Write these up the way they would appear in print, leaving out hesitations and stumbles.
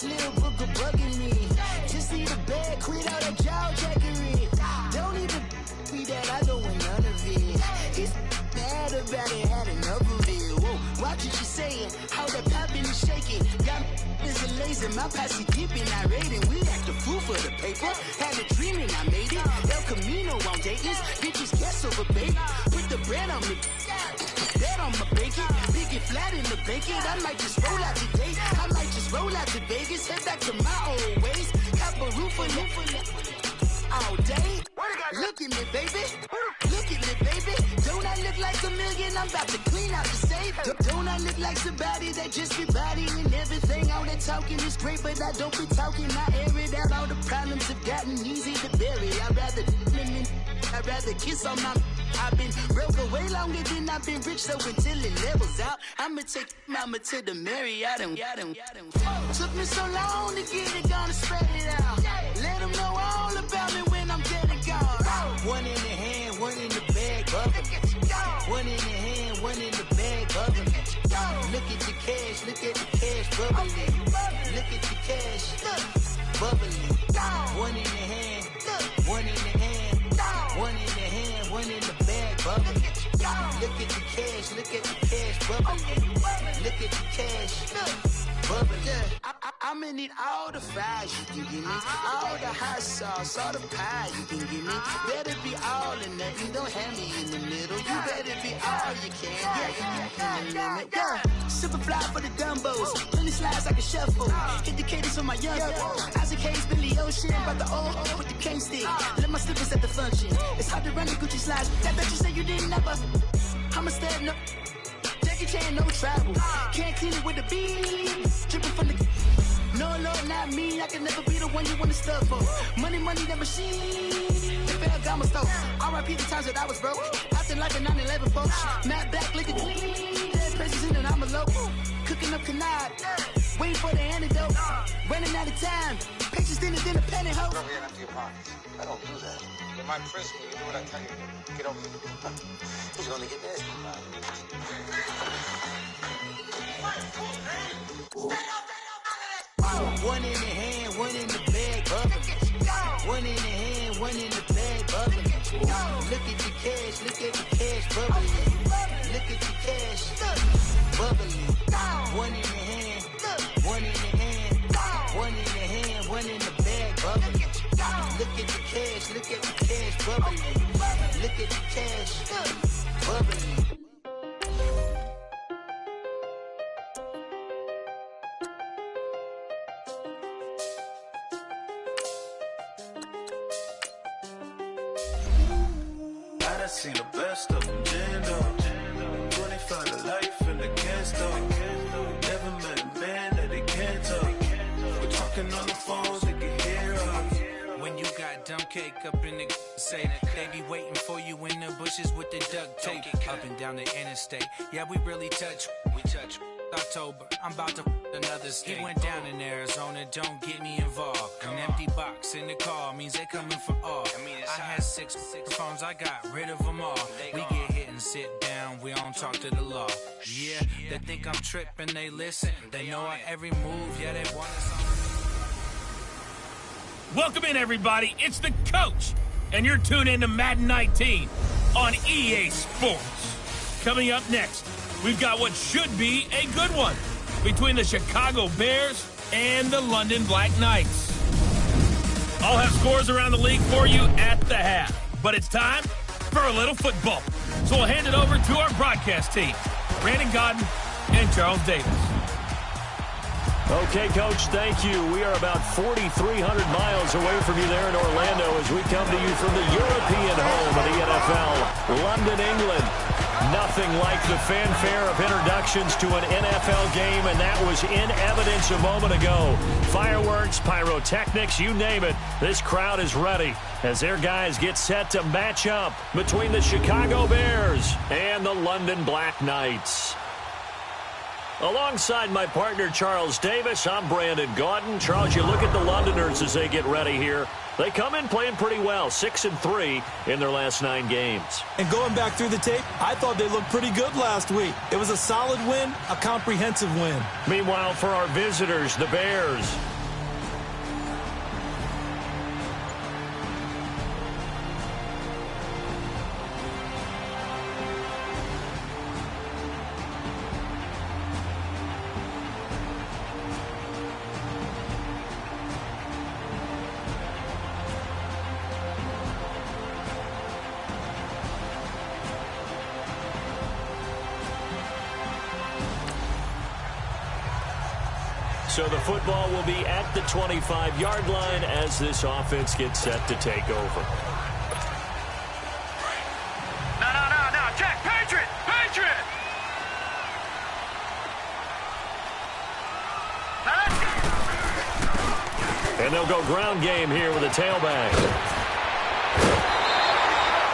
this little booger bugging me. Just need a bag, quit all that jaw jackery. Don't even be that, I don't want none of it. He's mad about it, had enough of it. Whoa, watch what you saying, how that poppin' and shaking. Got is a laser, my posse deep and I raiding. We act a fool for the paper, had a dream and I made it. El Camino on Dayton's, bitches guess over baby. Put the bread on me, bread on my bacon. Big and flat in the bacon, I might just roll out today. I might just roll out to Vegas, head back to my old ways. Cop a roof for all day. Look at me, baby. Look at me, baby. Don't I look like a million? I'm about to clean out the safe. Don't I look like somebody that just be bodying everything? All that talking is great, but I don't be talking. I air it out. All the problems have gotten easy to bury. I'd rather kiss on my. I've been broke way longer than I've been rich, so until it levels out, I'ma take mama to the Marriott and took me so long to get it, gonna spread it out. Let them know all about me when I'm dead and gone. One in the hand, one in the bag, bubbling. One in the hand, one in the bag, bubbling. Look at the cash, look at the cash, bubbling. Look at the cash, bubbling. One in the hand, one in the hand, one in the hand, one in the bag, bubbling. Look at the cash, look at the cash, bubbling. Look at the cash, bubbling. I'ma need all the fries you can give me, all the hot sauce, all the pie you can give me. Better be all or nothing, don't have me in the middle. You better be all you can. Yeah. Super fly for the dumbos, plenty slides like a shuffle. Hit the cadence on my young Isaac Hayes, Billy Ocean, but the old with the cane stick. Let my slippers at the function. It's hard to run the Gucci slides. That bet you say you didn't never. I'm a step no. Jackie Chan, no travel. Can't clean it with the beat. Dripping from the. No, Lord, not me. I can never be the one you want to stuff for. Money, that machine. If I got my stuff. R.I.P. the times that I was broke. Acting like a 9/11 folks. Matt back, looking clean. Dead presses in and I'm a local. Cooking up canard. Waiting for the antidote. Running out of time. Pictures thinner than a penny hoe. Over here and empty your pockets. I don't do that. In my prison, you do what I tell you to do. Get over here. He's gonna get nasty. One in the hand, one in the bag, bubbling. One in the hand, one in the bag, bubbling. Look at the cash, look at the cash, bubbling. Look at the cash, bubbling. One in the hand, one in the hand, one in the hand, one in the bag, bubbling. Look at the cash, look at the cash, bubbling. Look at the cash, bubbling. I seen the best of them, Jando. 25 to life in the can't stop. Never met a man that they can't talk. We're talking on the phones, they can hear us. When you got dumb cake up in the say they be waiting for you in the bushes with the duct tape. Up and down the interstate, yeah, we really touch. We touch. October, I'm about to another state. He went down in Arizona, don't get me involved. An empty box in the car means they coming for all. I had six phones, I got rid of them all. We get hit and sit down, we don't talk to the law. Yeah, they think I'm tripping, they listen. They know our every move, yeah, they want us on. Welcome in, everybody. It's the coach, and you're tuned in to Madden 19 on EA Sports. Coming up next, we've got what should be a good one between the Chicago Bears and the London Black Knights. I'll have scores around the league for you at the half, but it's time for a little football. So we'll hand it over to our broadcast team, Brandon Godden and Charles Davis. Okay, Coach, thank you. We are about 4,300 miles away from you there in Orlando as we come to you from the European home of the NFL, London, England. Nothing like the fanfare of introductions to an NFL game, and that was in evidence a moment ago. Fireworks, pyrotechnics, you name it. This crowd is ready as their guys get set to match up between the Chicago Bears and the London Black Knights. Alongside my partner, Charles Davis, I'm Brandon Gaudin. Charles, you look at the Londoners as they get ready here. They come in playing pretty well, 6-3 in their last 9 games. And going back through the tape, I thought they looked pretty good last week. It was a solid win, a comprehensive win. Meanwhile, for our visitors, the Bears. So the football will be at the 25-yard line as this offense gets set to take over. No, Jack, Patriot! And they'll go ground game here with a tailback.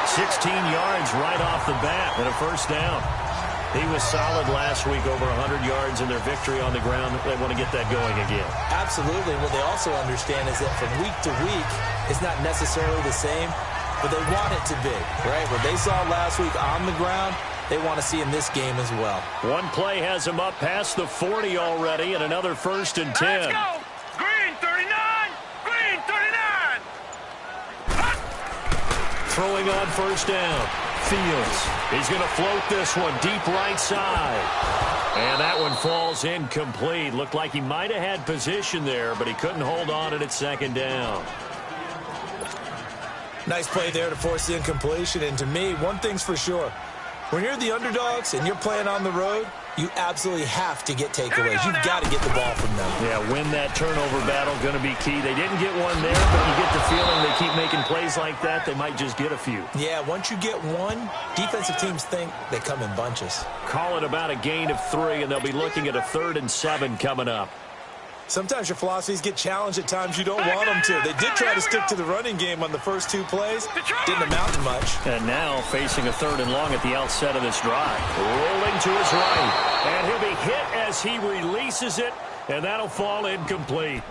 16 yards right off the bat and a first down. He was solid last week, over 100 yards in their victory on the ground. They want to get that going again. Absolutely. What they also understand is that from week to week, it's not necessarily the same, but they want it to be, right? What they saw last week on the ground, they want to see in this game as well. One play has him up past the 40 already, and another 1st and 10. Let's go! Green 39! Green 39! Throwing on first down. Fields. He's going to float this one deep right side. And that one falls incomplete. Looked like he might have had position there, but he couldn't hold on at 2nd down. Nice play there to force the incompletion. And to me, one thing's for sure. When you're the underdogs and you're playing on the road, you absolutely have to get takeaways. You've got to get the ball from them. Yeah, win that turnover battle, going to be key. They didn't get one there, but you get the feeling they keep making plays like that, they might just get a few. Yeah, once you get one, defensive teams think they come in bunches. Call it about a gain of 3, and they'll be looking at a 3rd and 7 coming up. Sometimes your philosophies get challenged at times you don't want them to. They did try to stick to the running game on the first 2 plays. Didn't amount to much. And now facing a 3rd and long at the outset of this drive. Rolling to his right. And he'll be hit as he releases it. And that'll fall incomplete.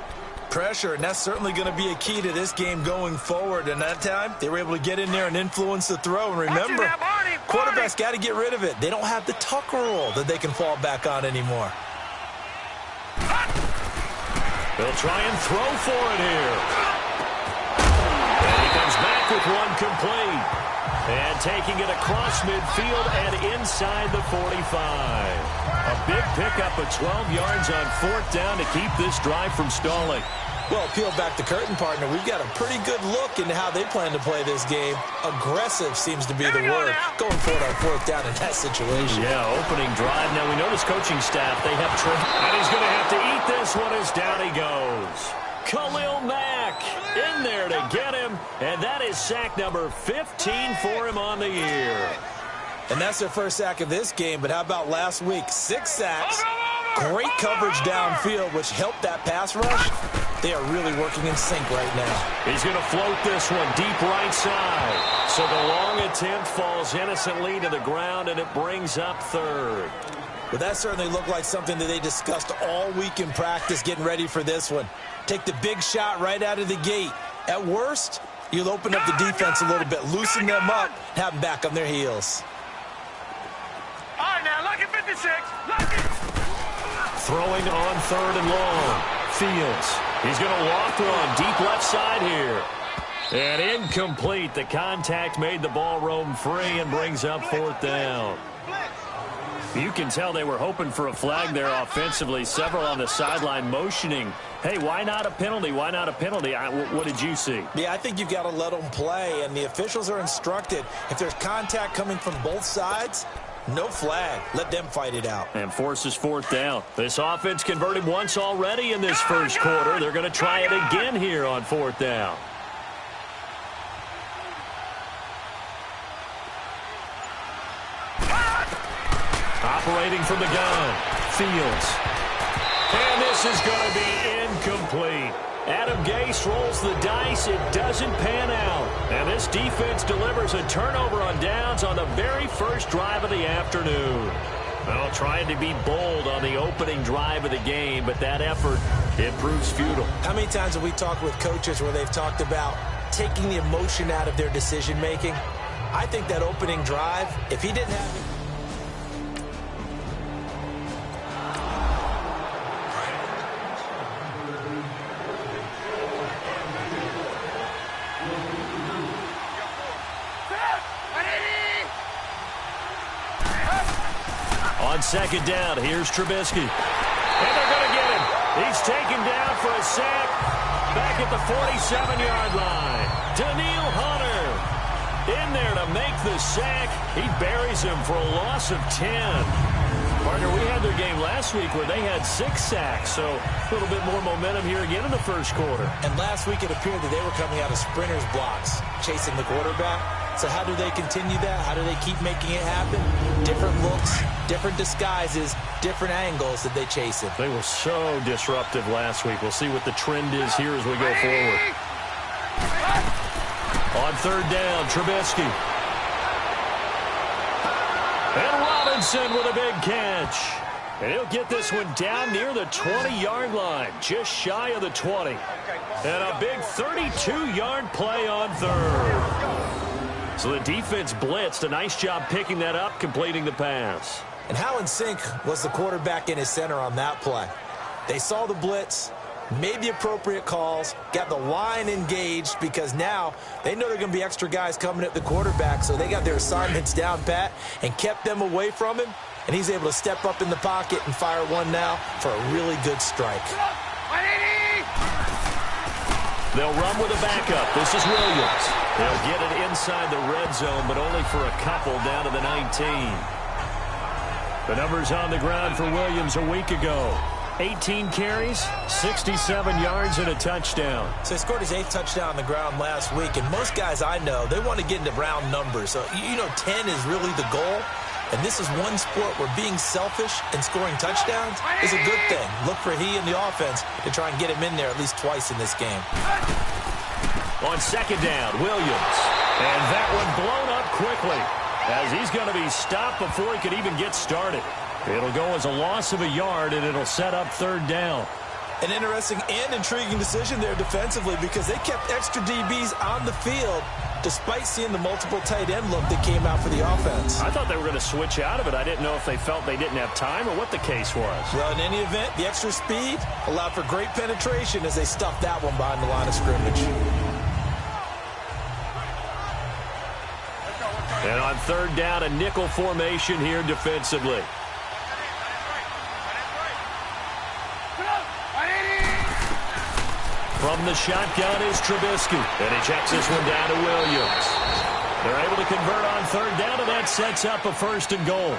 Pressure, and that's certainly going to be a key to this game going forward. And that time, they were able to get in there and influence the throw. And remember, quarterbacks got to get rid of it. They don't have the Tucker rule that they can fall back on anymore. They'll try and throw for it here. And he comes back with one complete. And taking it across midfield and inside the 45. A big pickup of 12 yards on 4th down to keep this drive from stalling. Well, peel back the curtain, partner. We've got a pretty good look into how they plan to play this game. Aggressive seems to be the word. Going for it on 4th down in that situation. Yeah, opening drive. Now, we know this coaching staff, they have and he's going to have to eat this one as down he goes. Khalil Mack in there to get him, and that is sack number 15 for him on the year. And that's their first sack of this game, but how about last week? 6 sacks, great coverage downfield, which helped that pass rush. They are really working in sync right now. He's going to float this one deep right side. So the long attempt falls innocently to the ground, and it brings up 3rd. But that certainly looked like something that they discussed all week in practice getting ready for this one. Take the big shot right out of the gate. At worst, you'll open up the defense a little bit, loosen them up, have them back on their heels. All right, now, lucky 56. Lucky. Throwing on 3rd and long. Fields. He's going to walk one deep left side here. And incomplete. The contact made the ball roam free and brings up 4th down. You can tell they were hoping for a flag there offensively. Several on the sideline motioning. Hey, why not a penalty? Why not a penalty? What did you see? Yeah, I think you've got to let them play, and the officials are instructed. If there's contact coming from both sides, no flag. Let them fight it out. And forces 4th down. This offense converted once already in this first quarter. They're going to try it again here on 4th down. Operating from the gun. Fields. And this is going to be incomplete. Adam Gase rolls the dice. It doesn't pan out. And this defense delivers a turnover on downs on the very first drive of the afternoon. Well, trying to be bold on the opening drive of the game, but that effort, it proves futile. How many times have we talked with coaches where they've talked about taking the emotion out of their decision-making? I think that opening drive, if he didn't have it... On second down, here's Trubisky. And they're going to get him. He's taken down for a sack back at the 47-yard line. Daniil Hunter in there to make the sack. He buries him for a loss of 10. Partner, we had their game last week where they had 6 sacks, so a little bit more momentum here again in the first quarter. And last week it appeared that they were coming out of sprinters blocks, chasing the quarterback. So how do they continue that? How do they keep making it happen? Different looks, different disguises, different angles that they chase it. They were so disruptive last week. We'll see what the trend is here as we go forward. On third down, Trubisky. And Robinson with a big catch. And he'll get this one down near the 20-yard line, just shy of the 20. And a big 32-yard play on third. So the defense blitzed. A nice job picking that up, completing the pass. And how in sync was the quarterback in his center on that play? They saw the blitz, made the appropriate calls, got the line engaged because now they know there are going to be extra guys coming at the quarterback, so they got their assignments down pat and kept them away from him, and he's able to step up in the pocket and fire one now for a really good strike. They'll run with a backup. This is Williams. They'll get it inside the red zone, but only for a couple down to the 19. The numbers on the ground for Williams a week ago. 18 carries, 67 yards, and a touchdown. So he scored his 8th touchdown on the ground last week, and most guys I know, they want to get into round numbers. So, 10 is really the goal. And this is one sport where being selfish and scoring touchdowns is a good thing. Look for he and the offense to try and get him in there at least twice in this game. On second down, Williams. And that one blown up quickly as he's going to be stopped before he could even get started. It'll go as a loss of a yard, and it'll set up third down. An interesting and intriguing decision there defensively because they kept extra DBs on the field despite seeing the multiple tight end look that came out for the offense. I thought they were going to switch out of it. I didn't know if they felt they didn't have time or what the case was. Well, in any event, the extra speed allowed for great penetration as they stuffed that one behind the line of scrimmage. And on third down, a nickel formation here defensively. From the shotgun is Trubisky. And he checks this one down to Williams. They're able to convert on third down, and that sets up a 1st and goal.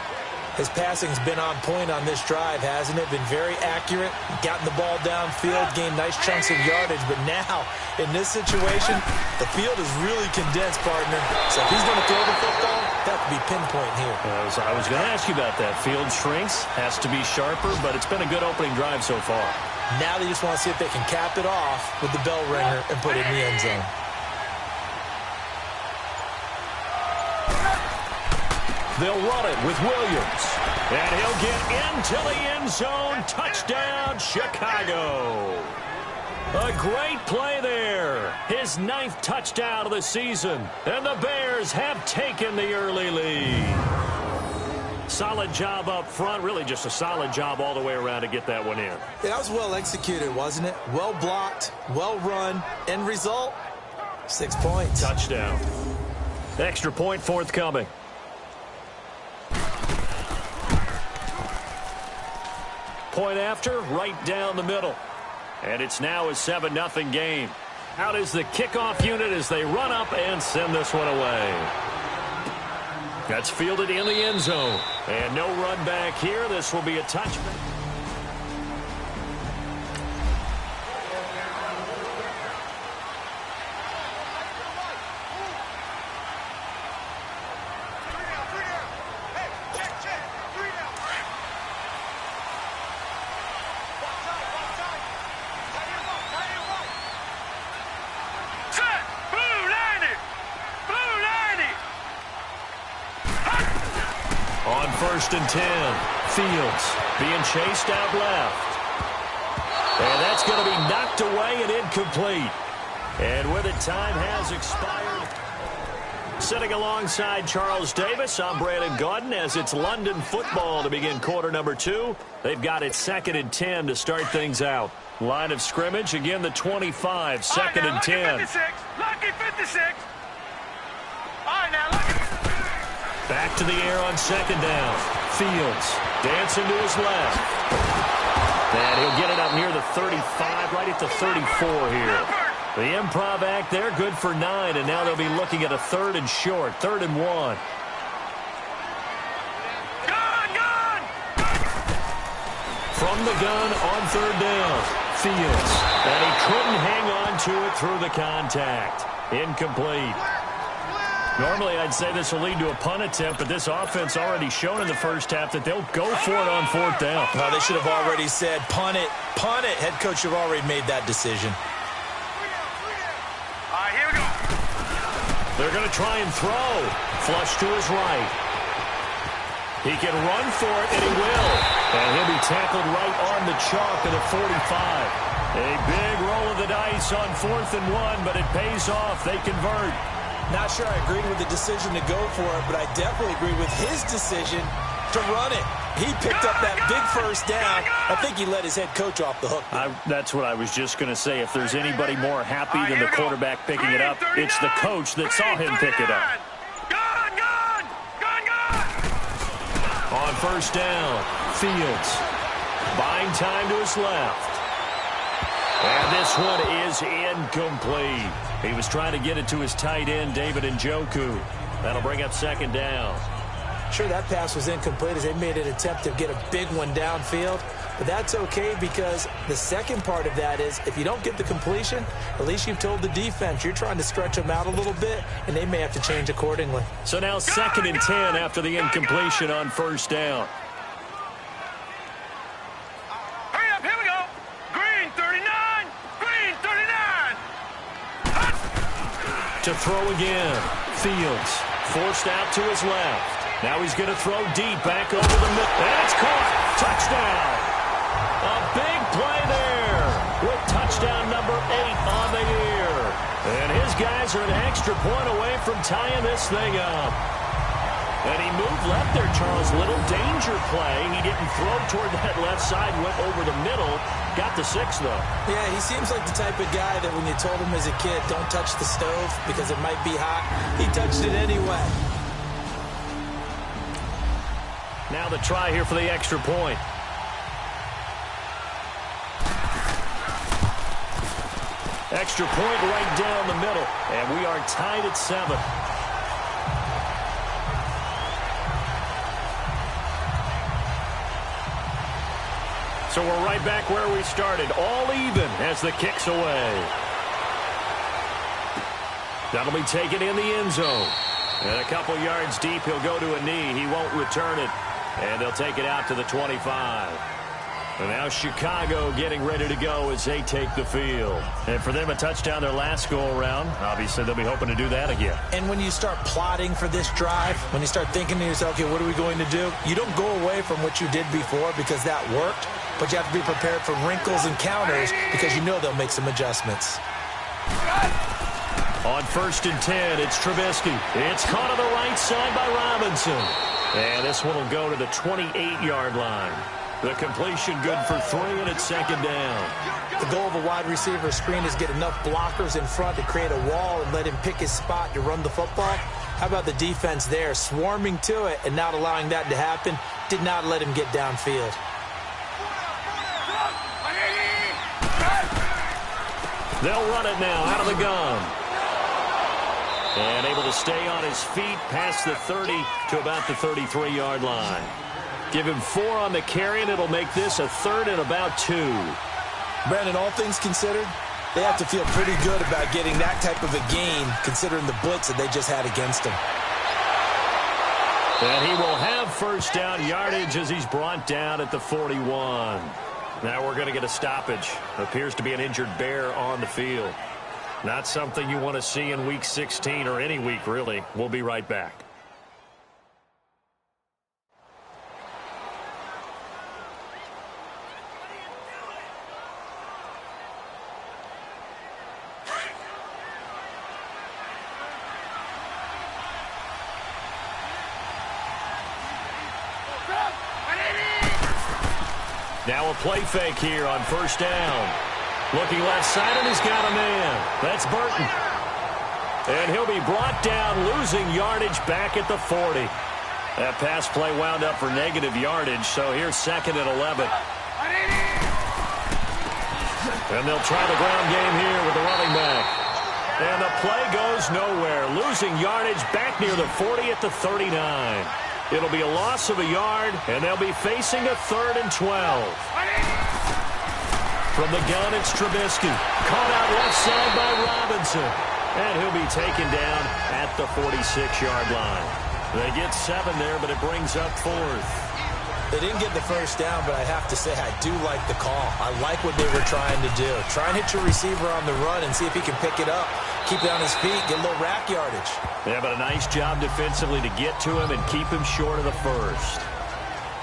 His passing's been on point on this drive, hasn't it? Been very accurate, gotten the ball downfield, gained nice chunks of yardage. But now, in this situation, the field is really condensed, partner. So if he's going to throw the football, that could be pinpoint here. I was going to ask you about that. Field shrinks, has to be sharper, but it's been a good opening drive so far. Now they just want to see if they can cap it off with the bell ringer and put it in the end zone. They'll run it with Williams. And he'll get into the end zone. Touchdown, Chicago. A great play there. His 9th touchdown of the season. And the Bears have taken the early lead. Solid job up front. Really just a solid job all the way around to get that one in. Yeah, that was well executed, wasn't it? Well blocked, well run. End result, 6 points. Touchdown. Extra point forthcoming. Point after, right down the middle. And it's now a 7-0 game. Out is the kickoff unit as they run up and send this one away. That's fielded in the end zone. And no run back here. This will be a touchback. On 1st and 10. Fields being chased out left. And that's going to be knocked away and incomplete. And with it, time has expired. Sitting alongside Charles Davis, I'm Brandon Gaudin as it's London football to begin quarter number 2. They've got it 2nd and 10 to start things out. Line of scrimmage, again the 25, 2nd and 10. Lucky 56. All right, now, lucky. Back to the air on 2nd down. Fields dancing to his left. And he'll get it up near the 35, right at the 34 here. The improv act there, good for 9, and now they'll be looking at a 3rd and short, 3rd and 1. Gun! From the gun on 3rd down, Fields. And he couldn't hang on to it through the contact. Incomplete. Normally, I'd say this will lead to a punt attempt, but this offense already shown in the first half that they'll go for it on 4th down. Well, they should have already said, punt it, punt it. Head coach should have already made that decision. All right, here we go. They're going to try and throw. Flush to his right. He can run for it, and he will. And he'll be tackled right on the chalk at the 45. A big roll of the dice on 4th and 1, but it pays off. They convert. Not sure I agreed with the decision to go for it, but I definitely agree with his decision to run it. He picked up that big 1st down. I think he let his head coach off the hook. That's what I was just going to say. If there's anybody more happy than the quarterback picking it up, it's the coach that saw him pick it up. Gun! On 1st down, Fields buying time to his left. And this one is incomplete. He was trying to get it to his tight end, David Njoku. That'll bring up 2nd down. Sure, that pass was incomplete as they made an attempt to get a big one downfield. But that's okay because the second part of that is if you don't get the completion, at least you've told the defense you're trying to stretch them out a little bit, and they may have to change accordingly. So now 2nd and 10 after the incompletion on 1st down. Hurry up, here we go. Green 39. To throw again. Fields forced out to his left. Now he's going to throw deep back over the middle. And it's caught. Touchdown. A big play there with touchdown number 8 on the year. And his guys are an extra point away from tying this thing up. And he moved left there, Charles. Little danger play. He didn't throw toward that left side, went over the middle. Got the 6, though. Yeah, he seems like the type of guy that when you told him as a kid, don't touch the stove because it might be hot, he touched it anyway. Now the try here for the extra point. Extra point right down the middle. And we are tied at 7. So we're right back where we started, all even as the kick's away. That'll be taken in the end zone. And a couple yards deep, he'll go to a knee. He won't return it. And they'll take it out to the 25. And now Chicago getting ready to go as they take the field. And for them, a touchdown their last go-around. Obviously, they'll be hoping to do that again. And when you start plotting for this drive, when you start thinking to yourself, okay, what are we going to do? You don't go away from what you did before because that worked. But you have to be prepared for wrinkles and counters because you know they'll make some adjustments. On 1st and 10, it's Trubisky. It's caught on the right side by Robinson. And this one will go to the 28-yard line. The completion good for 3, and it's 2nd down. The goal of a wide receiver screen is get enough blockers in front to create a wall and let him pick his spot to run the football. How about the defense there, swarming to it and not allowing that to happen? Did not let him get downfield. They'll run it now out of the gun. And able to stay on his feet past the 30 to about the 33-yard line. Give him 4 on the carry, and it'll make this a 3rd and about 2. Brandon, all things considered, they have to feel pretty good about getting that type of a gain, considering the blitz that they just had against him. And he will have 1st down yardage as he's brought down at the 41. Now we're going to get a stoppage. Appears to be an injured bear on the field. Not something you want to see in Week 16 or any week, really. We'll be right back. Now a play fake here on first down. Looking left side, and he's got a man. That's Burton. And he'll be brought down, losing yardage back at the 40. That pass play wound up for negative yardage, so here's 2nd and 11. And they'll try the ground game here with the running back. And the play goes nowhere, losing yardage back near the 40 at the 39. It'll be a loss of a yard, and they'll be facing a 3rd and 12. From the gun, it's Trubisky. Caught out left side by Robinson. And he'll be taken down at the 46-yard line. They get 7 there, but it brings up 4th. They didn't get the first down, but I have to say I do like the call. I like what they were trying to do. Try and hit your receiver on the run and see if he can pick it up. Keep it on his feet, get a little rack yardage. Yeah, but a nice job defensively to get to him and keep him short of the first.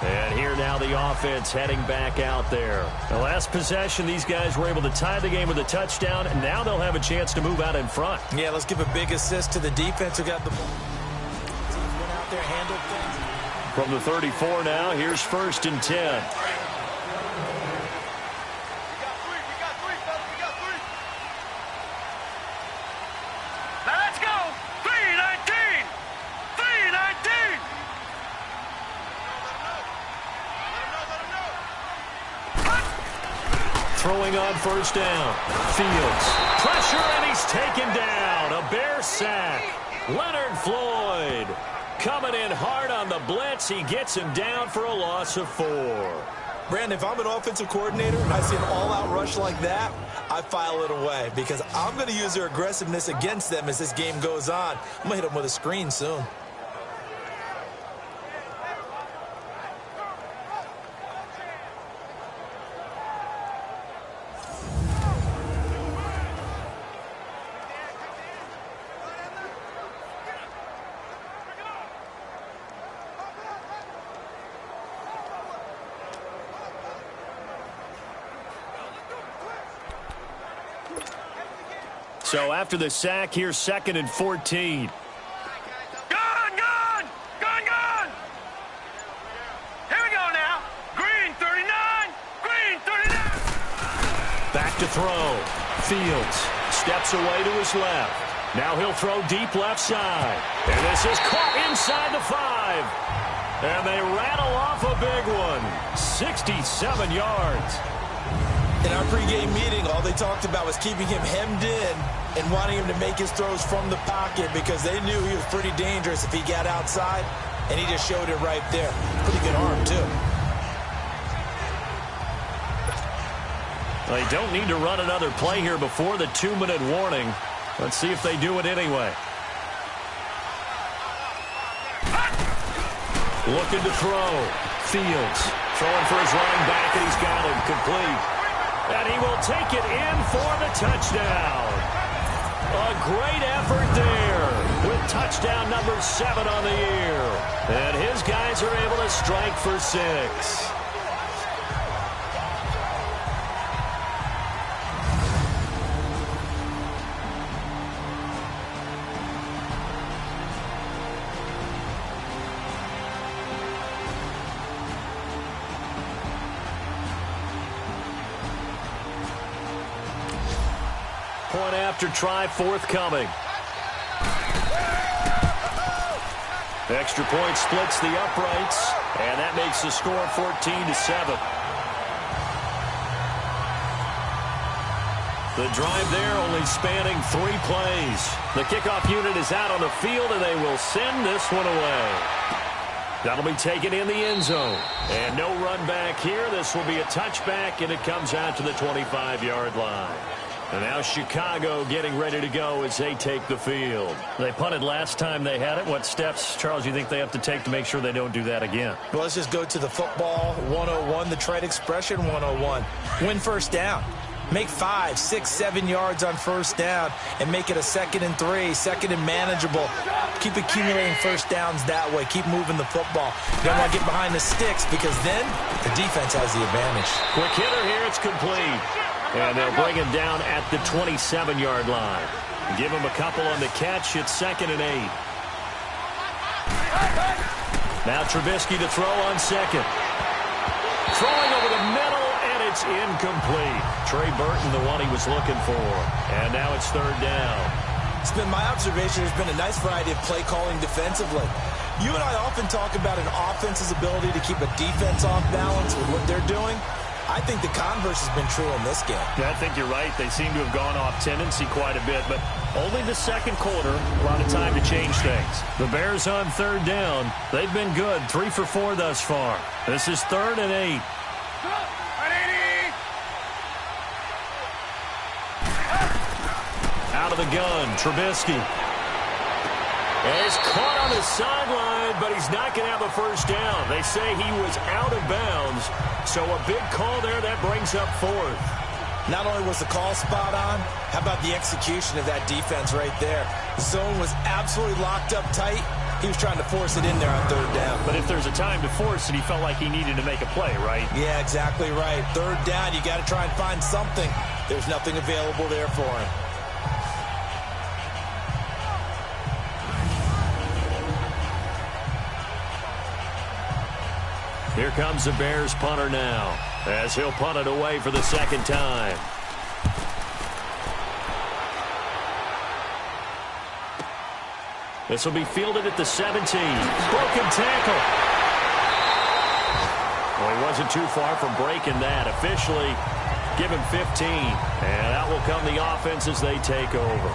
And here now the offense heading back out there. The last possession, these guys were able to tie the game with a touchdown, and now they'll have a chance to move out in front. Yeah, let's give a big assist to the defense who got the ball. Went out there, handled things. From the 34 now, here's 1st and 10. We got 3, fellas. We got 3. Now let's go. 3-19. 3-19. Throwing on first down. Fields. Pressure, and he's taken down. A Bear sack. Leonard Floyd coming in hard on the blitz. He gets him down for a loss of 4. Brandon, if I'm an offensive coordinator and I see an all-out rush like that, I file it away because I'm going to use their aggressiveness against them as this game goes on. I'm going to hit them with a screen soon. So after the sack, here's 2nd and 14. Gone! Here we go now. Green 39. Green 39. Back to throw. Fields steps away to his left. Now he'll throw deep left side. And this is caught inside the 5. And they rattle off a big one. 67 yards. In our pregame meeting, all they talked about was keeping him hemmed in and wanting him to make his throws from the pocket because they knew he was pretty dangerous if he got outside, and he just showed it right there. Pretty good arm, too. They don't need to run another play here before the 2-minute warning. Let's see if they do it anyway. Looking to throw. Fields throwing for his running back, and he's got him complete. And he will take it in for the touchdown. A great effort there with touchdown number 7 on the year. And his guys are able to strike for 6. Point after try forthcoming. Extra point splits the uprights, and that makes the score 14-7. The drive there only spanning 3 plays. The kickoff unit is out on the field, and they will send this one away. That'll be taken in the end zone. And no run back here. This will be a touchback, and it comes out to the 25-yard line. And now Chicago getting ready to go as they take the field. They punted last time they had it. What steps, Charles, you think they have to take to make sure they don't do that again? Well, let's just go to the football 101, the trade expression 101. Win first down. Make 5, 6, 7 yards on first down and make it a 2nd and 3, 2nd and manageable. Keep accumulating first downs that way. Keep moving the football. You don't want to get behind the sticks because then the defense has the advantage. Quick hitter here. It's complete. And they'll bring him down at the 27-yard line. Give him a couple on the catch. It's 2nd and 8. Now Trubisky to throw on 2nd. Throwing over the middle, It's incomplete. Trey Burton, the one he was looking for. And now it's third down. It's been my observation there's been a nice variety of play calling defensively. You and I often talk about an offense's ability to keep a defense off balance with what they're doing. I think the converse has been true in this game. Yeah, I think you're right. They seem to have gone off tendency quite a bit, but only the second quarter, a lot of time to change things. The Bears on third down. They've been good, 3 for 4 thus far. This is 3rd and 8. Out of the gun, Trubisky. Is caught on the sideline, but he's not going to have a first down. They say he was out of bounds, so a big call there that brings up 4th. Not only was the call spot on, how about the execution of that defense right there? The zone was absolutely locked up tight. He was trying to force it in there on third down. But if there's a time to force it, he felt like he needed to make a play, right? Yeah, exactly right. Third down, you got to try and find something. There's nothing available there for him. Here comes the Bears punter now, as he'll punt it away for the second time. This will be fielded at the 17. Broken tackle. Well, he wasn't too far from breaking that. Officially, give him 15. And out will come the offense as they take over.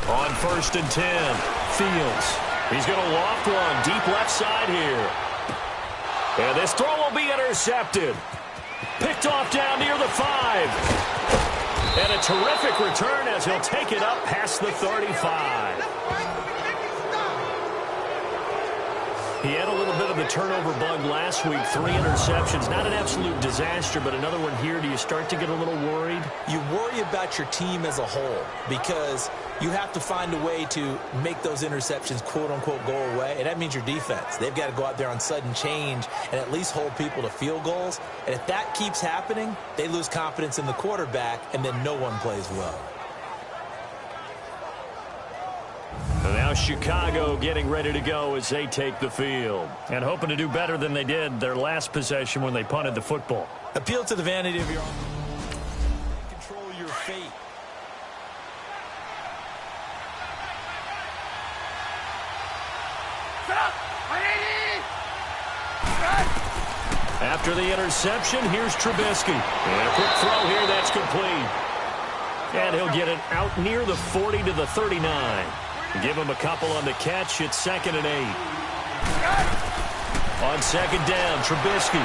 On 1st and 10, Fields. He's going to loft one deep left side here. And this throw will be intercepted. Picked off down near the 5. And a terrific return as he'll take it up past the 35. He had a little bit of a turnover bug last week, 3 interceptions. Not an absolute disaster, but another one here. Do you start to get a little worried? You worry about your team as a whole because you have to find a way to make those interceptions, quote-unquote, go away, and that means your defense. They've got to go out there on sudden change and at least hold people to field goals. And if that keeps happening, they lose confidence in the quarterback, and then no one plays well. And now Chicago getting ready to go as they take the field. And hoping to do better than they did their last possession when they punted the football. Appeal to the vanity of your own. Control your fate. After the interception, here's Trubisky. And a quick throw here that's complete. And he'll get it out near the 40 to the 39. Give him a couple on the catch. It's 2nd and 8. On 2nd down, Trubisky.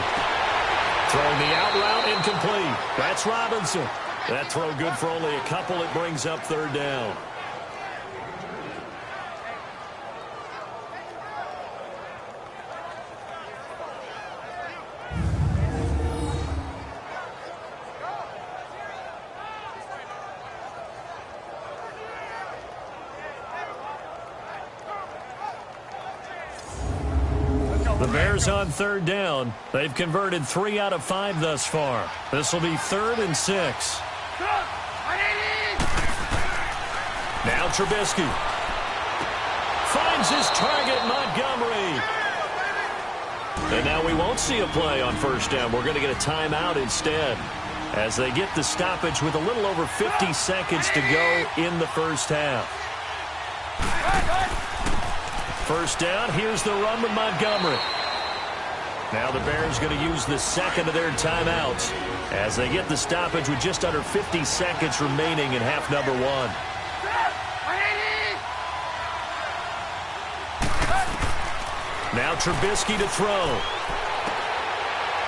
Throwing the out route, incomplete. That's Robinson. That throw good for only a couple. It brings up 3rd down. The Bears on 3rd down. They've converted 3 out of 5 thus far. This will be 3rd and 6. Now Trubisky. Finds his target, Montgomery. And now we won't see a play on 1st down. We're going to get a timeout instead as they get the stoppage with a little over 50 seconds to go in the first half. 1st down, here's the run with Montgomery. Now the Bears going to use the 2nd of their timeouts as they get the stoppage with just under 50 seconds remaining in half number 1. Now Trubisky to throw.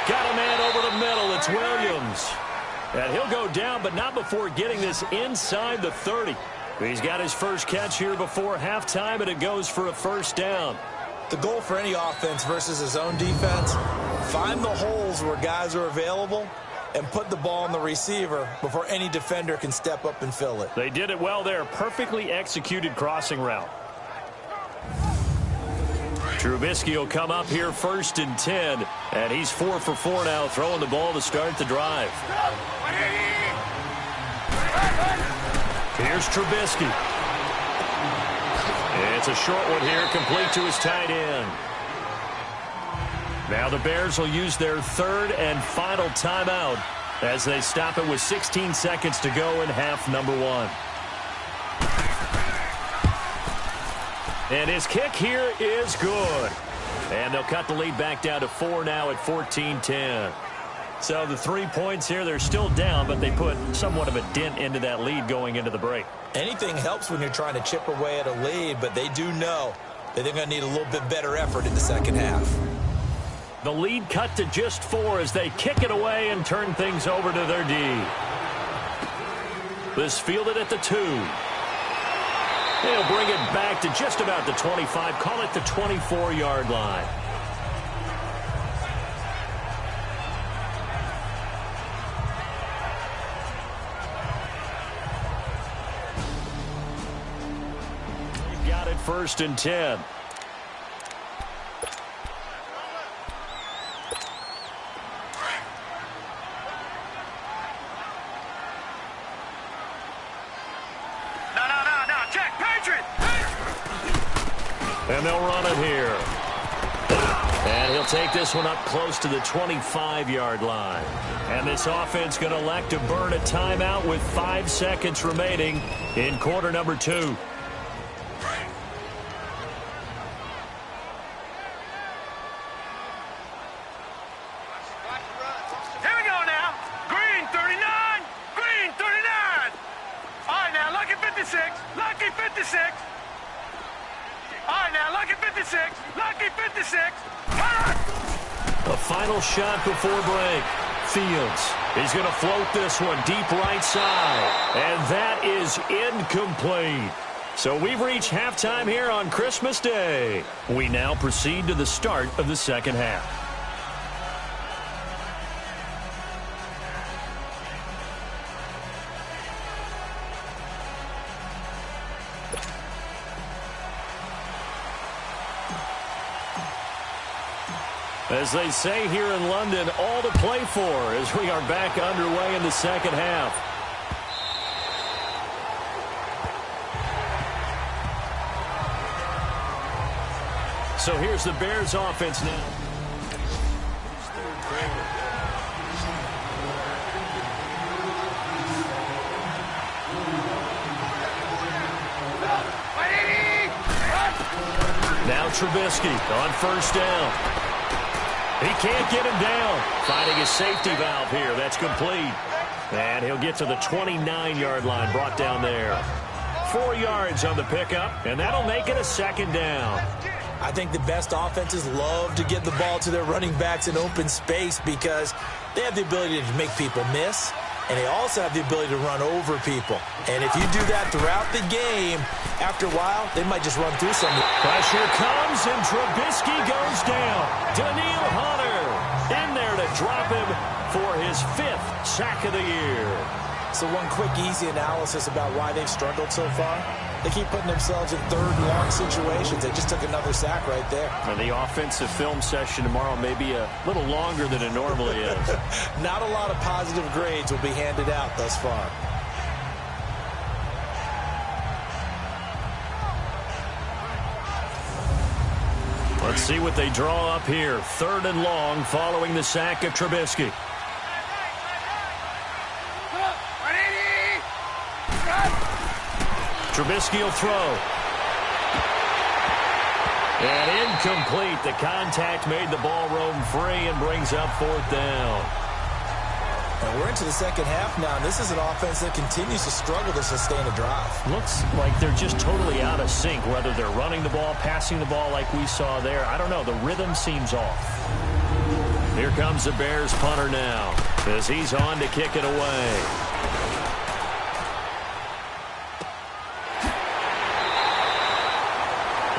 Got a man over the middle. It's Williams. And he'll go down, but not before getting this inside the 30. He's got his first catch here before halftime, and it goes for a first down. The goal for any offense versus his own defense, find the holes where guys are available and put the ball on the receiver before any defender can step up and fill it. They did it well there. Perfectly executed crossing route. Trubisky will come up here 1st and 10, and he's 4 for 4 now, throwing the ball to start the drive. Here's Trubisky. It's a short one here, complete to his tight end. Now the Bears will use their 3rd and final timeout as they stop it with 16 seconds to go in half number 1. And his kick here is good. And they'll cut the lead back down to 4 now at 14-10. So the 3 points here, they're still down, but they put somewhat of a dent into that lead going into the break. Anything helps when you're trying to chip away at a lead, but they do know that they're going to need a little bit better effort in the second half. The lead cut to just 4 as they kick it away and turn things over to their D. This fielded at the 2. They'll bring it back to just about the 25, call it the 24-yard line. You've got it 1st and 10. And they'll run it here. And he'll take this one up close to the 25-yard line. And this offense going to elect to burn a timeout with 5 seconds remaining in quarter number 2. Here we go now. Green 39. Green 39. All right, now, lucky 56. Lucky 56. All right, now, lucky 56. Lucky 56. A final shot before break. Fields. He's going to float this one deep right side. And that is incomplete. So we've reached halftime here on Christmas Day. We now proceed to the start of the second half. As they say here in London, all to play for as we are back underway in the second half. So here's the Bears offense now. Now Trubisky on 1st down. He can't get him down. Finding his safety valve here. That's complete. And he'll get to the 29-yard line, brought down there. 4 yards on the pickup, and that'll make it a 2nd down. I think the best offenses love to get the ball to their running backs in open space because they have the ability to make people miss, and they also have the ability to run over people. And if you do that throughout the game, after a while, they might just run through something. Pressure comes, and Trubisky goes down. Daniil Hunter in there to drop him for his 5th sack of the year. So one quick, easy analysis about why they've struggled so far. They keep putting themselves in 3rd and long situations. They just took another sack right there. And the offensive film session tomorrow may be a little longer than it normally is. Not a lot of positive grades will be handed out thus far. Let's see what they draw up here. 3rd and long following the sack of Trubisky. Trubisky will throw. And incomplete. The contact made the ball roam free and brings up 4th down. And we're into the second half now, and this is an offense that continues to struggle to sustain a drive. Looks like they're just totally out of sync, whether they're running the ball, passing the ball like we saw there. I don't know. The rhythm seems off. Here comes the Bears punter now. as he's on to kick it away.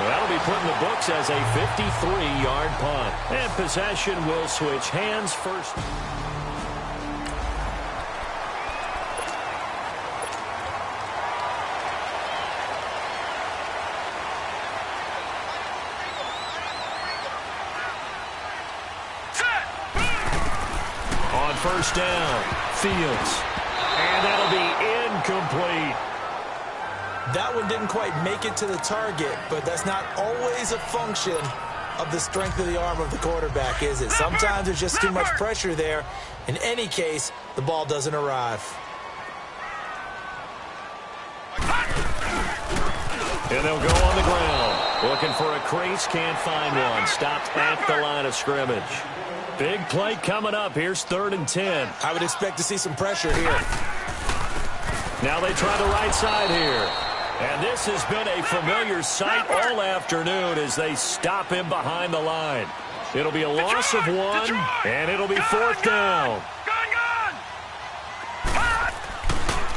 That'll be put in the books as a 53-yard punt. And possession will switch hands first. On first down, Fields. And that'll be incomplete. That one didn't quite make it to the target, but that's not always a function of the strength of the arm of the quarterback, is it? Sometimes there's just too much pressure there. In any case, the ball doesn't arrive. And they'll go on the ground. Looking for a crease, can't find one. Stopped at the line of scrimmage. Big play coming up. Here's 3rd and 10. I would expect to see some pressure here. Now they try the right side here. And this has been a familiar sight all afternoon as they stop him behind the line. It'll be a loss of 1, and it'll be 4th down.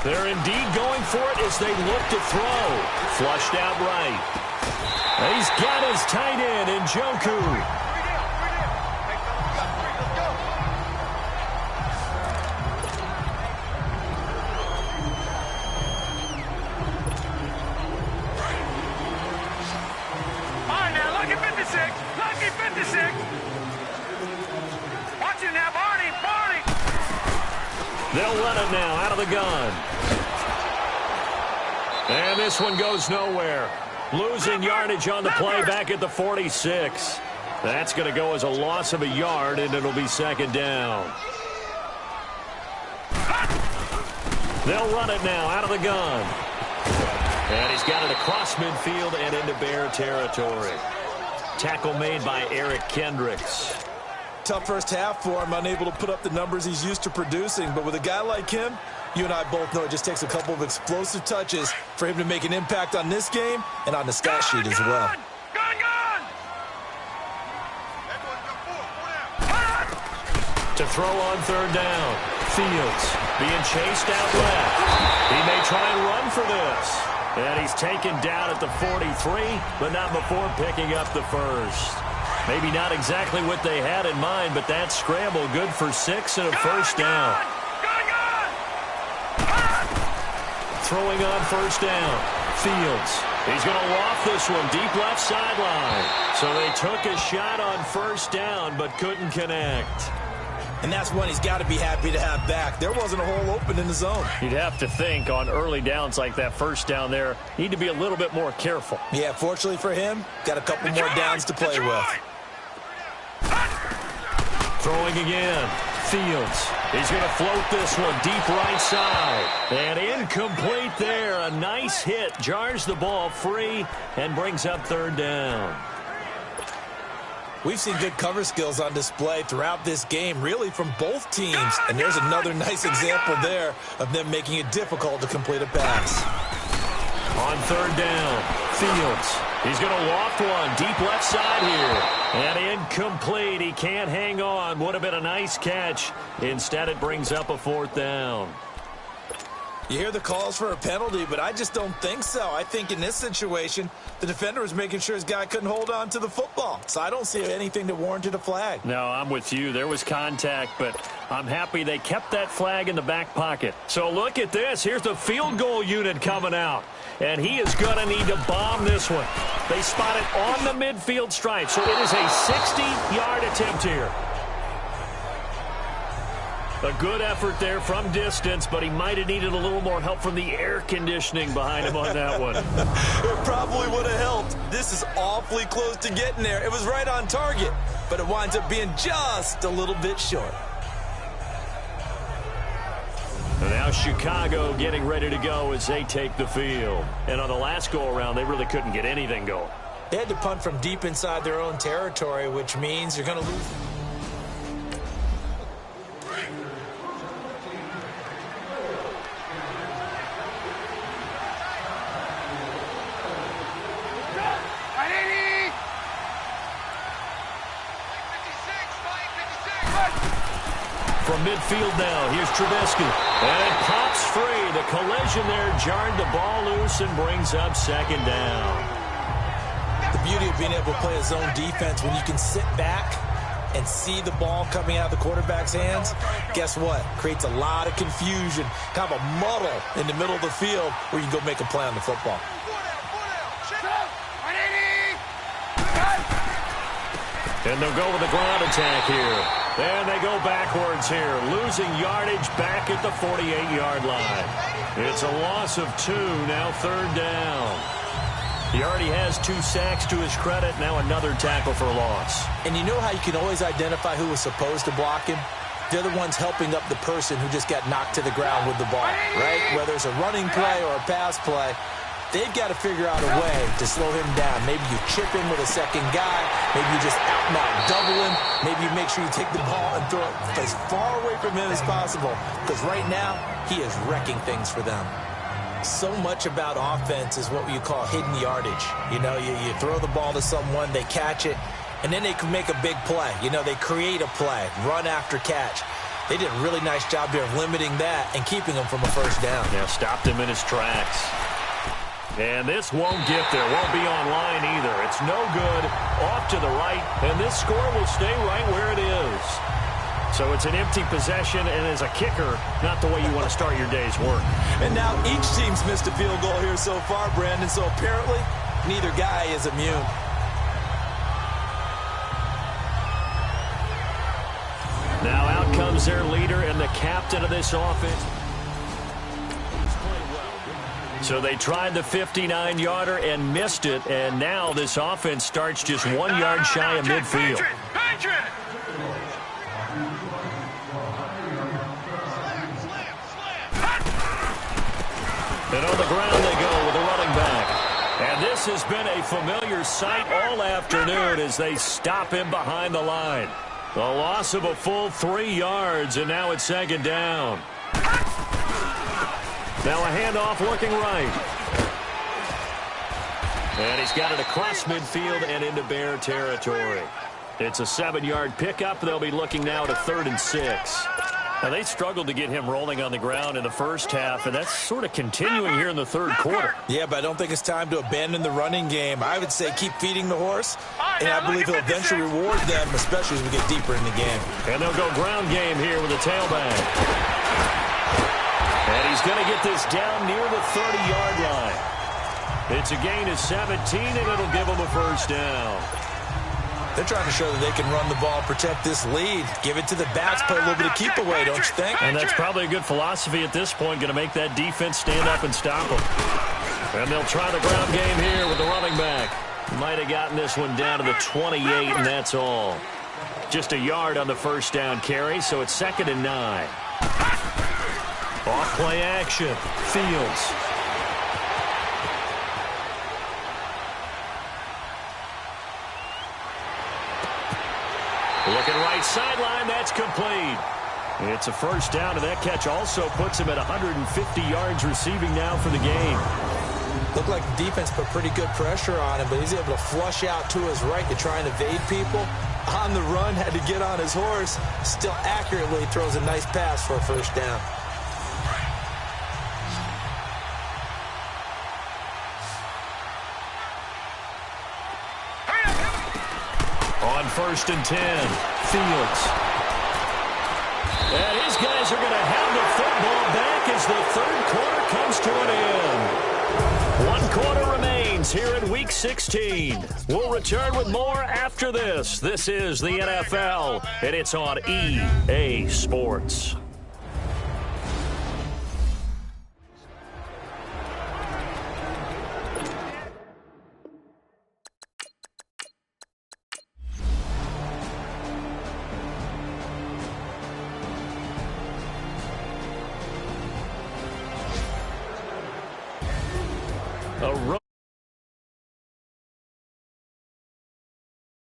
They're indeed going for it as they look to throw. Flushed out right. He's got his tight end in Njoku. They'll run it now out of the gun. And this one goes nowhere. Losing yardage on the play back at the 46. That's going to go as a loss of a yard, and it'll be 2nd down. They'll run it now out of the gun. And he's got it across midfield and into Bear territory. Tackle made by Eric Kendricks. Tough first half for him, unable to put up the numbers he's used to producing. But with a guy like him, you and I both know it just takes a couple of explosive touches for him to make an impact on this game and on the stat sheet as well. To throw on 3rd down. Fields being chased out left. He may try and run for this. And he's taken down at the 43, but not before picking up the first. Maybe not exactly what they had in mind, but that scramble good for 6 and a 1st down. Throwing on 1st down. Fields. He's going to loft this one deep left sideline. So they took a shot on 1st down, but couldn't connect. And that's one he's got to be happy to have back. There wasn't a hole open in the zone. You'd have to think on early downs like that 1st down there, need to be a little bit more careful. Yeah, fortunately for him, got a couple more downs to play with. Throwing again. Fields. He's going to float this one deep right side. And incomplete there. A nice hit. Jars the ball free and brings up 3rd down. We've seen good cover skills on display throughout this game, really from both teams. And there's another nice example there of them making it difficult to complete a pass. On 3rd down, Fields. He's going to loft one deep left side here. And incomplete. He can't hang on. Would have been a nice catch. Instead, it brings up a 4th down. You hear the calls for a penalty, but I just don't think so. I think in this situation, the defender was making sure his guy couldn't hold on to the football. So I don't see anything that warranted a flag. No, I'm with you. There was contact, but I'm happy they kept that flag in the back pocket. So look at this. Here's the field goal unit coming out. And he is going to need to bomb this one. They spot it on the midfield stripe. So it is a 60-yard attempt here. A good effort there from distance, but he might have needed a little more help from the air conditioning behind him on that one. It probably would have helped. This is awfully close to getting there. It was right on target, but it winds up being just a little bit short. And now Chicago getting ready to go as they take the field. And on the last go-around, they really couldn't get anything going. They had to punt from deep inside their own territory, which means you're going to lose. From midfield now. Here's Trubisky. And it pops free. The collision there jarred the ball loose and brings up second down. The beauty of being able to play a zone defense when you can sit back and see the ball coming out of the quarterback's hands, guess what? Creates a lot of confusion, kind of a muddle in the middle of the field where you can go make a play on the football. And they'll go with the ground attack here. And they go backwards here, losing yardage back at the 48-yard line. It's a loss of 2, now third down. He already has 2 sacks to his credit, now another tackle for a loss. And you know how you can always identify who was supposed to block him? They're the ones helping up the person who just got knocked to the ground with the ball, right? Whether it's a running play or a pass play, they've got to figure out a way to slow him down. Maybe you chip him with a second guy. Maybe you just out-and-out double him. Maybe you make sure you take the ball and throw it as far away from him as possible. Because right now, he is wrecking things for them. So much about offense is what you call hidden yardage. You know, you throw the ball to someone, they catch it, and then they can make a big play. You know, they create a play, run after catch. They did a really nice job there of limiting that and keeping him from a first down. Yeah, stopped him in his tracks. And this won't get there, won't be online either. It's no good, off to the right, and this score will stay right where it is. So it's an empty possession, and as a kicker, not the way you want to start your day's work. And now each team's missed a field goal here so far, Brandon, so apparently neither guy is immune. Now out comes their leader and the captain of this offense. So they tried the 59-yarder and missed it, and now this offense starts just 1 yard shy of midfield. And on the ground they go with a running back. And this has been a familiar sight all afternoon as they stop him behind the line. A loss of a full 3 yards, and now it's second down. Now a handoff looking right. And he's got it across midfield and into Bear territory. It's a 7-yard pickup. They'll be looking now to 3rd and 6. Now, they struggled to get him rolling on the ground in the first half, and that's sort of continuing here in the third quarter. Yeah, but I don't think it's time to abandon the running game. I would say keep feeding the horse, and I believe he'll eventually reward them, especially as we get deeper in the game. And they'll go ground game here with a tailback. And he's going to get this down near the 30-yard line. It's a gain of 17, and it'll give him a first down. They're trying to show that they can run the ball, protect this lead, give it to the backs, play a little bit of keep away, don't you think? And that's probably a good philosophy at this point, going to make that defense stand up and stop them. And they'll try the ground game here with the running back. Might have gotten this one down to the 28, and that's all. Just a yard on the first down carry, so it's 2nd and 9. Off play action. Fields. Looking right sideline, that's complete. It's a first down, and that catch also puts him at 150 yards receiving now for the game. Looked like the defense put pretty good pressure on him, but he's able to flush out to his right to try and evade people. On the run, had to get on his horse. Still accurately throws a nice pass for a first down. On 1st and 10, Fields. And his guys are going to have the football back as the third quarter comes to an end. 1 quarter remains here in Week 16. We'll return with more after this. This is the NFL, and it's on EA Sports.